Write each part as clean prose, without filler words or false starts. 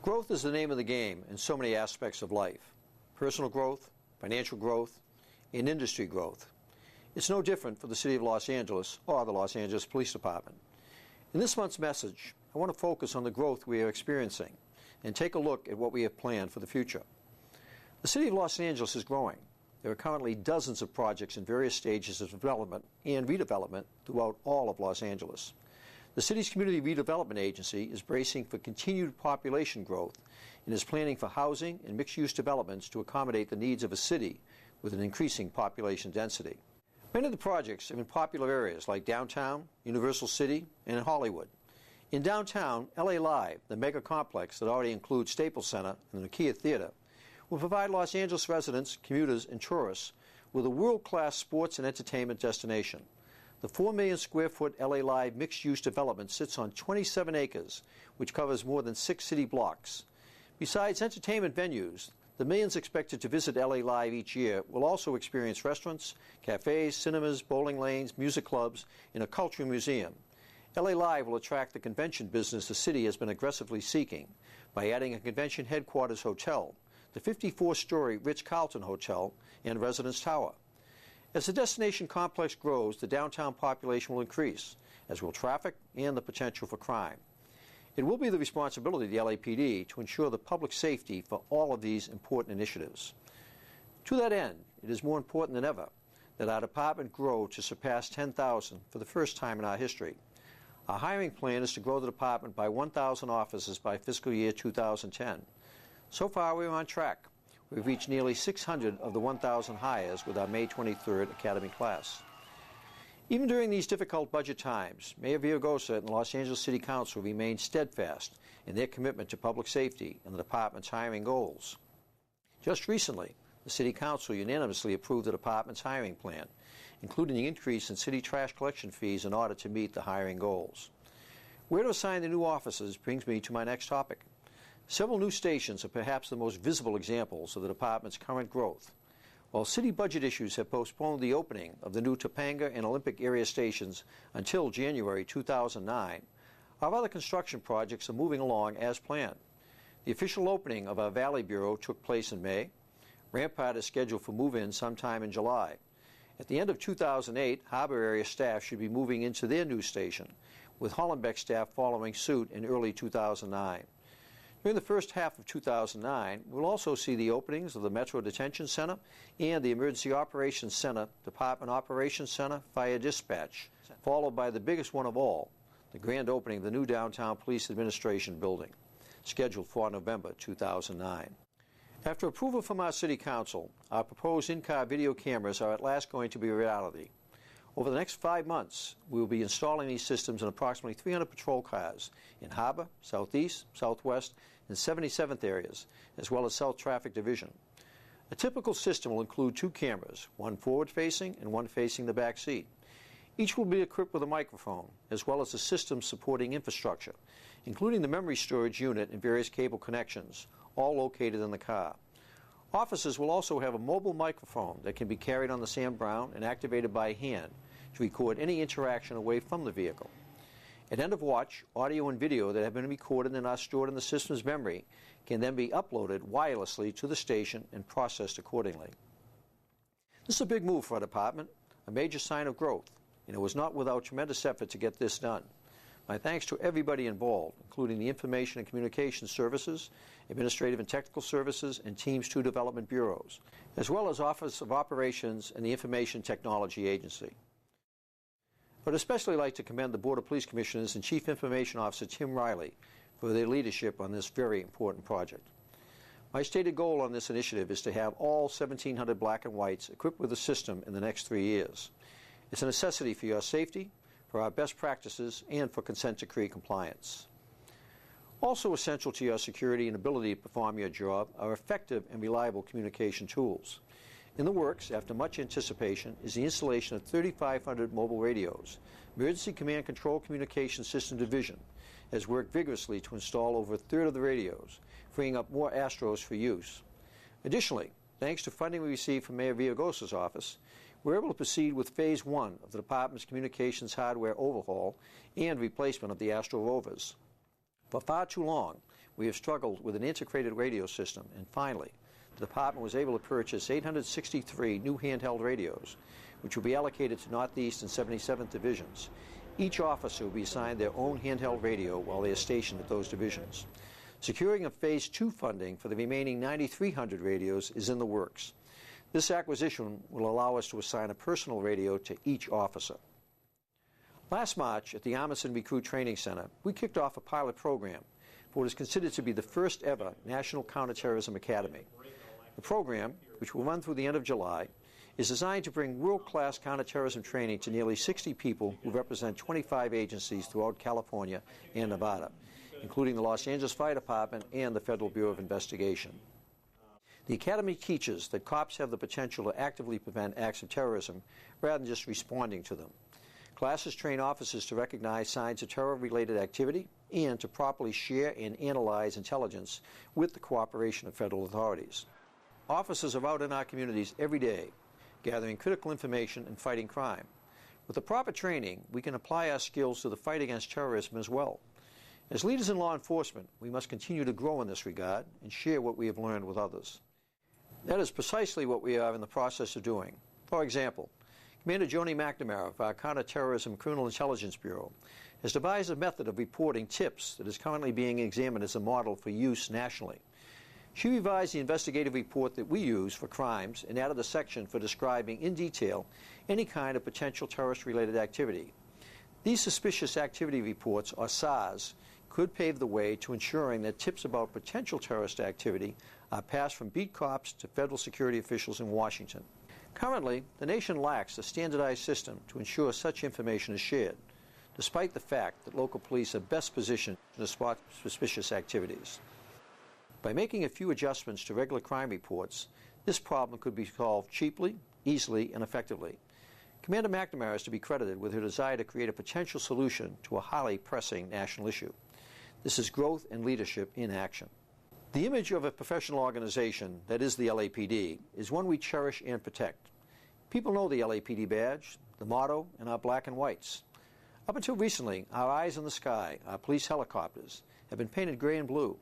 Growth is the name of the game in so many aspects of life. Personal growth, financial growth, and industry growth. It's no different for the City of Los Angeles or the Los Angeles Police Department. In this month's message, I want to focus on the growth we are experiencing and take a look at what we have planned for the future. The City of Los Angeles is growing. There are currently dozens of projects in various stages of development and redevelopment throughout all of Los Angeles. The city's Community Redevelopment Agency is bracing for continued population growth and is planning for housing and mixed-use developments to accommodate the needs of a city with an increasing population density. Many of the projects are in popular areas like downtown, Universal City, and in Hollywood. In downtown, LA Live, the mega complex that already includes Staples Center and the Nokia Theater, will provide Los Angeles residents, commuters, and tourists with a world-class sports and entertainment destination. The 4 million square foot LA Live mixed-use development sits on 27 acres, which covers more than 6 city blocks. Besides entertainment venues, the millions expected to visit LA Live each year will also experience restaurants, cafes, cinemas, bowling lanes, music clubs, and a cultural museum. LA Live will attract the convention business the city has been aggressively seeking by adding a convention headquarters hotel, the 54-story Ritz-Carlton Hotel, and Residence Tower. As the destination complex grows, the downtown population will increase, as will traffic and the potential for crime. It will be the responsibility of the LAPD to ensure the public safety for all of these important initiatives. To that end, it is more important than ever that our department grow to surpass 10,000 for the first time in our history. Our hiring plan is to grow the department by 1,000 officers by fiscal year 2010. So far, we are on track. We've reached nearly 600 of the 1,000 hires with our May 23rd Academy class. Even during these difficult budget times, Mayor Villaraigosa and the Los Angeles City Council remain steadfast in their commitment to public safety and the department's hiring goals. Just recently, the City Council unanimously approved the department's hiring plan, including the increase in city trash collection fees in order to meet the hiring goals. Where to assign the new officers brings me to my next topic. Several new stations are perhaps the most visible examples of the department's current growth. While city budget issues have postponed the opening of the new Topanga and Olympic area stations until January 2009, our other construction projects are moving along as planned. The official opening of our Valley Bureau took place in May. Rampart is scheduled for move-in sometime in July. At the end of 2008, Harbor area staff should be moving into their new station, with Hollenbeck staff following suit in early 2009. During the first half of 2009, we'll also see the openings of the Metro Detention Center and the Emergency Operations Center, Department Operations Center, Fire Dispatch, followed by the biggest one of all, the grand opening of the new Downtown Police Administration building, scheduled for November 2009. After approval from our City Council, our proposed in-car video cameras are at last going to be a reality. Over the next 5 months, we will be installing these systems in approximately 300 patrol cars in Harbor, Southeast, Southwest, and 77th areas, as well as South Traffic Division. A typical system will include 2 cameras, one forward-facing and one facing the back seat. Each will be equipped with a microphone, as well as a system supporting infrastructure, including the memory storage unit and various cable connections, all located in the car. Officers will also have a mobile microphone that can be carried on the Sam Browne and activated by hand to record any interaction away from the vehicle. At end of watch, audio and video that have been recorded and are stored in the system's memory can then be uploaded wirelessly to the station and processed accordingly. This is a big move for our department, a major sign of growth, and it was not without tremendous effort to get this done. My thanks to everybody involved, including the Information and Communications Services, Administrative and Technical Services, and Teams 2 Development Bureaus, as well as Office of Operations and the Information Technology Agency. I would especially like to commend the Board of Police Commissioners and Chief Information Officer Tim Riley for their leadership on this very important project. My stated goal on this initiative is to have all 1,700 black and whites equipped with the system in the next 3 years. It's a necessity for your safety, for our best practices, and for consent decree compliance. Also essential to your security and ability to perform your job are effective and reliable communication tools. In the works, after much anticipation, is the installation of 3,500 mobile radios. Emergency Command Control Communication System Division has worked vigorously to install over a third of the radios, freeing up more Astros for use. Additionally, thanks to funding we received from Mayor Villaraigosa's office, we're able to proceed with Phase 1 of the Department's communications hardware overhaul and replacement of the Astro Rovers. For far too long, we have struggled with an integrated radio system, and finally, the department was able to purchase 863 new handheld radios, which will be allocated to Northeast and 77th Divisions. Each officer will be assigned their own handheld radio while they are stationed at those divisions. Securing of Phase 2 funding for the remaining 9,300 radios is in the works. This acquisition will allow us to assign a personal radio to each officer. Last March, at the Armisen Recruit Training Center, we kicked off a pilot program for what is considered to be the first ever National Counterterrorism Academy. The program, which will run through the end of July, is designed to bring world-class counterterrorism training to nearly 60 people who represent 25 agencies throughout California and Nevada, including the Los Angeles Fire Department and the Federal Bureau of Investigation. The Academy teaches that cops have the potential to actively prevent acts of terrorism rather than just responding to them. Classes train officers to recognize signs of terror-related activity and to properly share and analyze intelligence with the cooperation of federal authorities. Officers are out in our communities every day, gathering critical information and fighting crime. With the proper training, we can apply our skills to the fight against terrorism as well. As leaders in law enforcement, we must continue to grow in this regard and share what we have learned with others. That is precisely what we are in the process of doing. For example, Commander Joni McNamara of our Counterterrorism Criminal Intelligence Bureau has devised a method of reporting tips that is currently being examined as a model for use nationally. She revised the investigative report that we use for crimes and added a section for describing in detail any kind of potential terrorist-related activity. These suspicious activity reports, or SARs, could pave the way to ensuring that tips about potential terrorist activity are passed from beat cops to federal security officials in Washington. Currently, the nation lacks a standardized system to ensure such information is shared, despite the fact that local police are best positioned to spot suspicious activities. By making a few adjustments to regular crime reports, this problem could be solved cheaply, easily, and effectively. Commander McNamara is to be credited with her desire to create a potential solution to a highly pressing national issue. This is growth and leadership in action. The image of a professional organization, that is the LAPD, is one we cherish and protect. People know the LAPD badge, the motto, and our black and whites. Up until recently, our eyes in the sky, our police helicopters, have been painted gray and blue.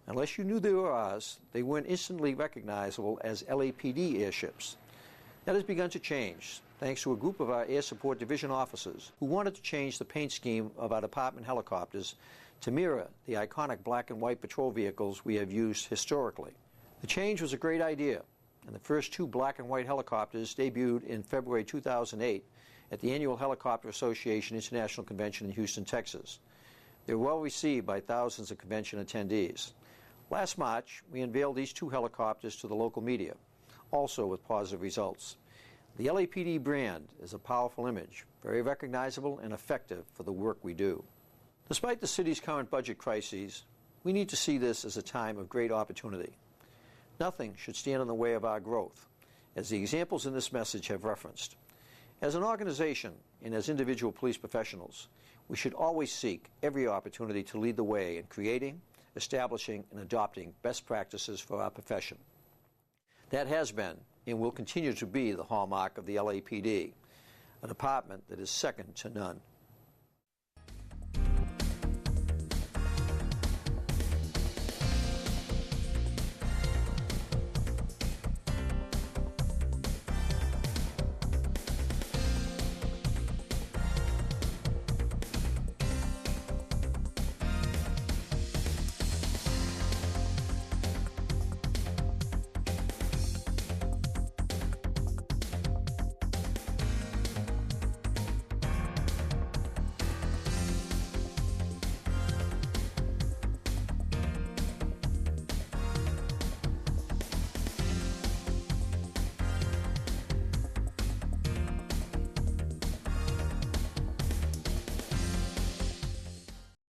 Unless you knew they were ours, they weren't instantly recognizable as LAPD airships. That has begun to change, thanks to a group of our Air Support Division officers who wanted to change the paint scheme of our department helicopters to mirror the iconic black and white patrol vehicles we have used historically. The change was a great idea, and the first two black and white helicopters debuted in February 2008 at the annual Helicopter Association International Convention in Houston, Texas. They were well received by thousands of convention attendees. Last March, we unveiled these two helicopters to the local media, also with positive results. The LAPD brand is a powerful image, very recognizable and effective for the work we do. Despite the city's current budget crises, we need to see this as a time of great opportunity. Nothing should stand in the way of our growth, as the examples in this message have referenced. As an organization and as individual police professionals, we should always seek every opportunity to lead the way in creating, establishing, and adopting best practices for our profession. That has been and will continue to be the hallmark of the LAPD, a department that is second to none.